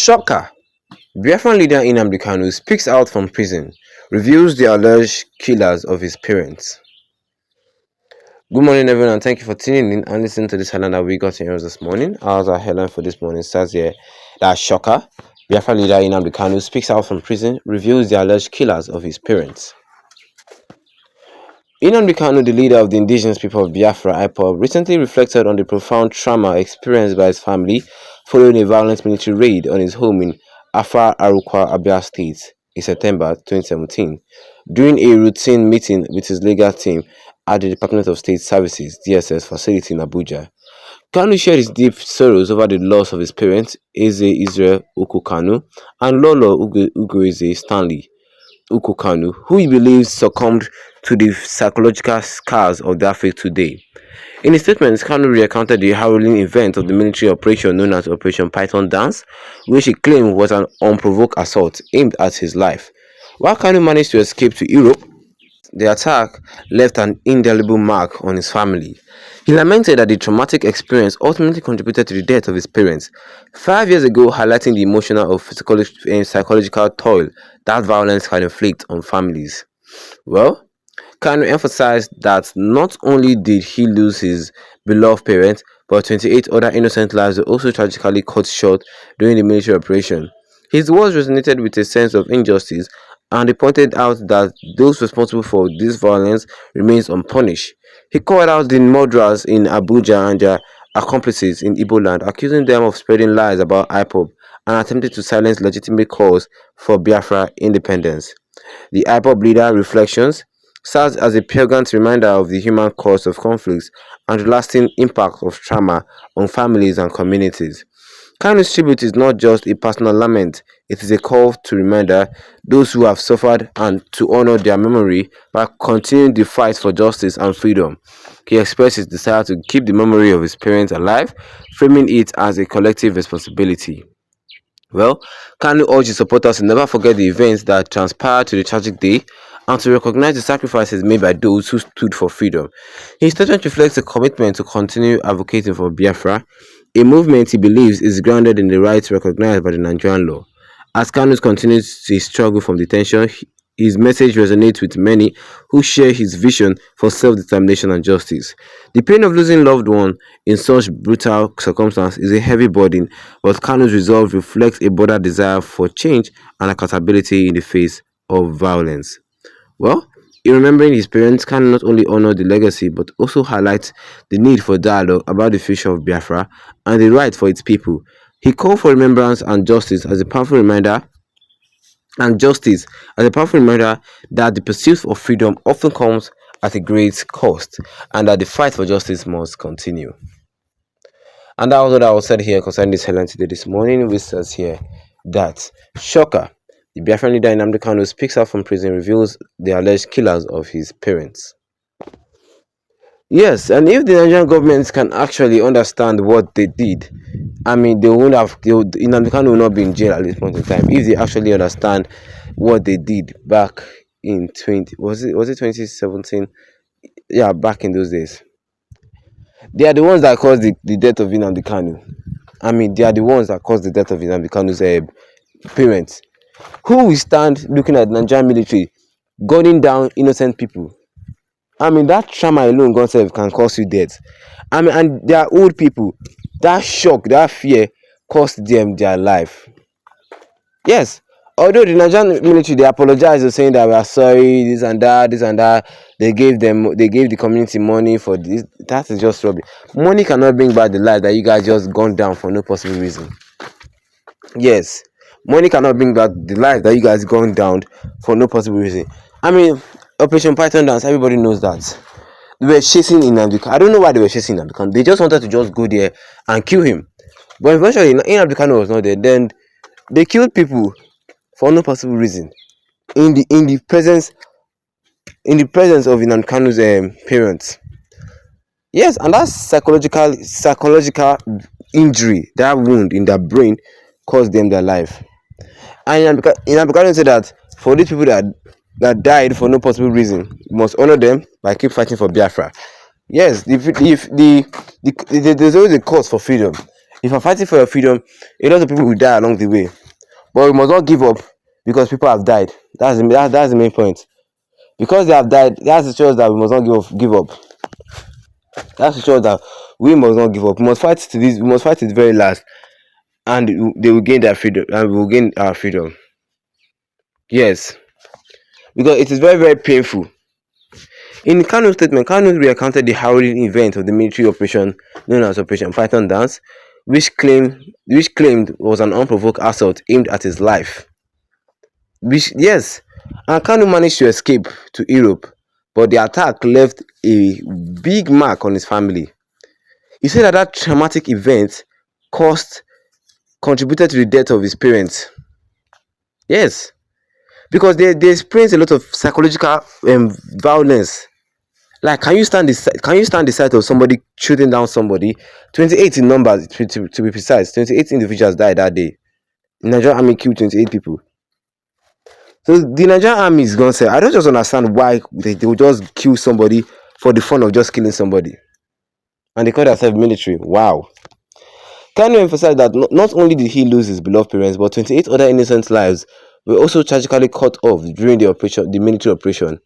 Shōçker, Biafran leader Nnamdi Kanu speaks out from prison, reveals the alleged killers of his parents. Good morning, everyone, and thank you for tuning in and listening to this headline that we got in yours this morning. Our headline for this morning says here that Shōçker, Biafran leader Nnamdi Kanu speaks out from prison, reveals the alleged killers of his parents. Nnamdi Kanu, the leader of the indigenous people of Biafra, IPOB, recently reflected on the profound trauma experienced by his family following a violent military raid on his home in Afar Arukwa, Abia State in September 2017. During a routine meeting with his legal team at the Department of State Services (DSS) facility in Abuja, Kanu shared his deep sorrows over the loss of his parents, Eze Israel Uku Kanu and Lolo Ugoeze Stanley Uku Kanu, who he believes succumbed to the psychological scars of their fate today. In his statement, Kanu recounted the harrowing event of the military operation known as Operation Python Dance, which he claimed was an unprovoked assault aimed at his life. While Kanu managed to escape to Europe, the attack left an indelible mark on his family. He lamented that the traumatic experience ultimately contributed to the death of his parents 5 years ago, highlighting the emotional or physical and psychological toll that violence can inflict on families. Well, Kanu emphasized that not only did he lose his beloved parents, but 28 other innocent lives were also tragically cut short during the military operation. His words resonated with a sense of injustice, and he pointed out that those responsible for this violence remains unpunished. He called out the murderers in Abuja and their accomplices in Igbo land, accusing them of spreading lies about IPOB and attempting to silence legitimate calls for Biafra independence. The IPOB leader reflections serves as a poignant reminder of the human cost of conflicts and the lasting impact of trauma on families and communities. Kanu's tribute is not just a personal lament, it is a call to remind those who have suffered and to honor their memory by continuing the fight for justice and freedom. He expressed his desire to keep the memory of his parents alive, framing it as a collective responsibility. Well, Kanu urged his supporters to never forget the events that transpired to the tragic day and to recognize the sacrifices made by those who stood for freedom. His statement reflects a commitment to continue advocating for Biafra, a movement he believes is grounded in the rights recognized by the Nigerian law. As Kanu continues his struggle from detention, his message resonates with many who share his vision for self-determination and justice. The pain of losing loved ones in such brutal circumstances is a heavy burden, but Kanu's resolve reflects a broader desire for change and accountability in the face of violence. Well, in remembering his parents, Kanu not only honor the legacy but also highlights the need for dialogue about the future of Biafra and the right for its people. He called for remembrance and justice as a powerful reminder that the pursuit of freedom often comes at a great cost and that the fight for justice must continue. And that was what I was said here concerning this headline today this morning, which says here that Shōçker, the Biafran leader Nnamdi Kanu, speaks out from prison, reveals the alleged killers of his parents. Yes, and if the Nigerian government can actually understand what they did, Nnamdi Kanu will not be in jail at this point in time. If they actually understand what they did back in 2017? Yeah, back in those days. They are the ones that caused the death of Nnamdi Kanu. They are the ones that caused the death of Nnamdi Kanu's parents. Who will stand looking at the Nigerian military gunning down innocent people? That trauma alone, God self, can cause you death. And they are old people. That shock, that fear cost them their life. Yes, although the Nigerian military, they apologized, saying that we are sorry, this and that. They gave the community money for this. That is just rubbish. Money cannot bring back the life that you guys just gone down for no possible reason. Yes, money cannot bring back the life that you guys gone down for no possible reason. Operation Python Dance, everybody knows that. They were chasing Nnamdi Kanu. I don't know why they were chasing Nnamdi Kanu. They just wanted to just go there and kill him. But eventually, Nnamdi Kanu was not there. Then they killed people for no possible reason in the presence of Nnamdi Kanu's parents. Yes, and that psychological injury, that wound in their brain, cost them their life. And Nnamdi Kanu said that for these people that died for no possible reason, we must honor them by keep fighting for Biafra. Yes, there's always a cause for freedom. If you're fighting for your freedom, a lot of people will die along the way. But we must not give up because people have died. That's the main point. Because they have died, that's the shows that we must not give up. That's the shows that we must not give up. We must fight to this. We must fight to the very last, and they will gain their freedom, and we will gain our freedom. Yes, because it is very very painful. In Kanu's statement, Kanu recounted the harrowing event of the military operation known as Operation Python Dance, which claimed was an unprovoked assault aimed at his life. Which yes, and Kanu managed to escape to Europe, but the attack left a big mark on his family. He said that that traumatic event caused contributed to the death of his parents. Yes, because they experienced a lot of psychological violence. Like, can you stand the sight of somebody shooting down somebody? 28 in numbers, to be precise. 28 individuals died that day. The Nigerian army killed 28 people. So the Nigerian army is gonna say, I don't just understand why they would just kill somebody for the fun of just killing somebody. And they call themselves military. Wow. Kanu emphasized that not only did he lose his beloved parents, but 28 other innocent lives were also tragically cut off during the military operation.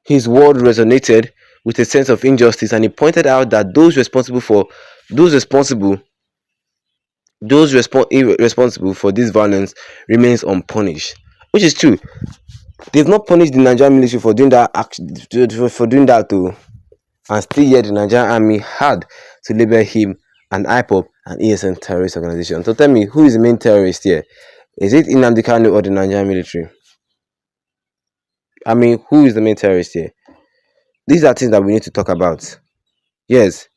His word resonated with a sense of injustice, and he pointed out that those responsible responsible for this violence remains unpunished, which is true. They've not punished the Nigerian military for doing that for doing that too, and still yet the Nigerian army had to label him an IPOB and ESN terrorist organization. So tell me, who is the main terrorist here? Is it Nnamdi Kanu or the Nigerian military? I mean, who is the main terrorist here? These are things that we need to talk about. Yes,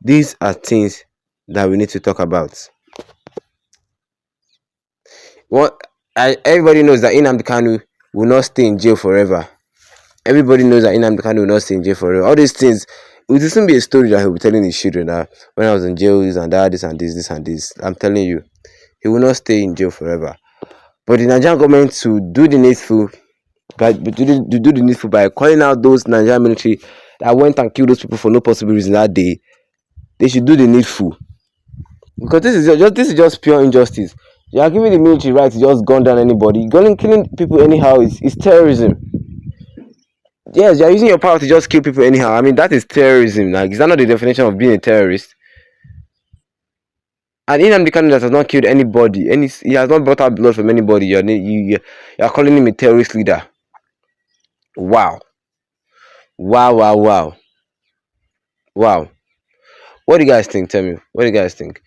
these are things that we need to talk about. What everybody knows that Nnamdi Kanu will not stay in jail forever. Everybody knows that Nnamdi Kanu will not stay in jail forever. All these things, it will soon be a story that he'll be telling his children that when I was in jail, this and that, this and this and this. I'm telling you, he will not stay in jail forever. But the Nigerian government to do the needful, by calling out those Nigerian military that went and killed those people for no possible reason that day, they should do the needful. Because this is just pure injustice. You are giving the military right to just gun down anybody. Killing people anyhow is terrorism. Yes, you are using your power to just kill people anyhow. I mean, that is terrorism. Like, is that not the definition of being a terrorist? And Nnamdi Kanu that has not killed anybody, he has not brought out blood from anybody. You are calling him a terrorist leader. Wow, wow, wow, wow, wow. What do you guys think? Tell me. What do you guys think?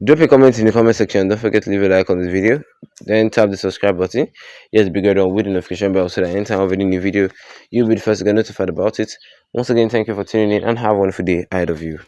Drop a comment in the comment section. Don't forget to leave a like on this video. Then tap the subscribe button. Yes, bigger than with the notification bell so that anytime I have any new video, you'll be the first to get notified about it. Once again, thank you for tuning in and have a wonderful day ahead of you.